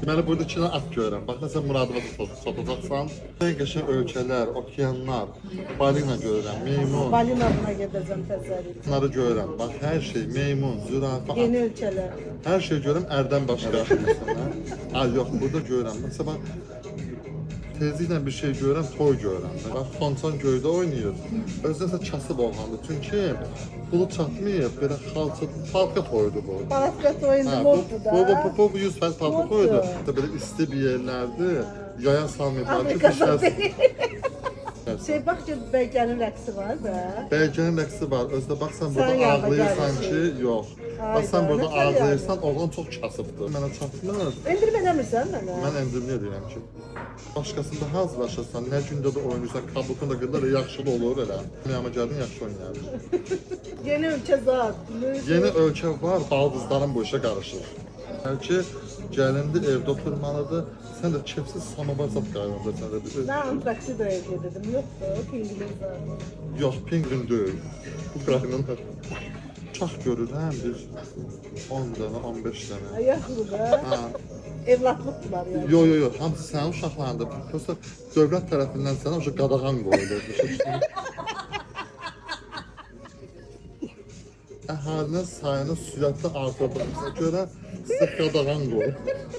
Deməli burada 2 dənə at görürəm. Bax sən Muradova satacaqsan. Ən qəşəng ölkələr, okeanlar, balina görürəm, meymun. Balinasına gedəcəm təzərik. Bunları görürəm. Bax hər şey meymun, zürafə, Yeni ölkələr. hər şey görürəm ərdən başqa. Məsələn. Ha yox, burada görürəm. Məsələn tezliklə bir şey görürəm, toy görürəm. Bax Xonçan göydə oynayır. Özünəsə kasıb oğlandı. Çünki pulu çatmayıb, belə xalqa toyudu bu. Balaskat oyundu Ha, moddu da. bu 100% palto koydu. Böyle isti bir yerlerdi. Yaya salmayıplar ki Afrika'da düşersin. Şey bak ki Bəygənin rəqsi var da. Bəygənin rəqsi var. Özdə bax sən Sən burada yanına ağlayırsan ki, gəlirsin. yox. Bax Hayda, sən burada nə tər ağlayırsan, oğlan çox kasıbdır. Mənə çatmır. Endirmə eləmirsən mənə? Mən endirmə edirəm ki. Başqasında hazırlaşırsan, nə gündə də oynayırsan, kabutun da qırlar yaxşı da olur elə. Yanıma gəldin, yaxşı oynayarım. Yeni ölkə zat. Yeni ölkə var, baldızların bu işə qarışır. Bəlkə gəlindi evdə oturmalıdır, sən də kefsiz samavar zat qaynadırsan da bir. Nə Antarktida evdə dedim, yoxdur, pingvin zat. Yox, pingvin deyil. Bu qaynanır. Uşaq görürəm bir 10 dənə, 15 dənə. Ayaqlı da. Ha. Evlatlıqdılar yani. Yo, hamısı sənin uşaqlarındır. Prosta dövlət tərəfindən sənə o qadağan qoyulur. Əhalinin sayını sürətlə artırdığınıza görə sizə qadağan qoyulur.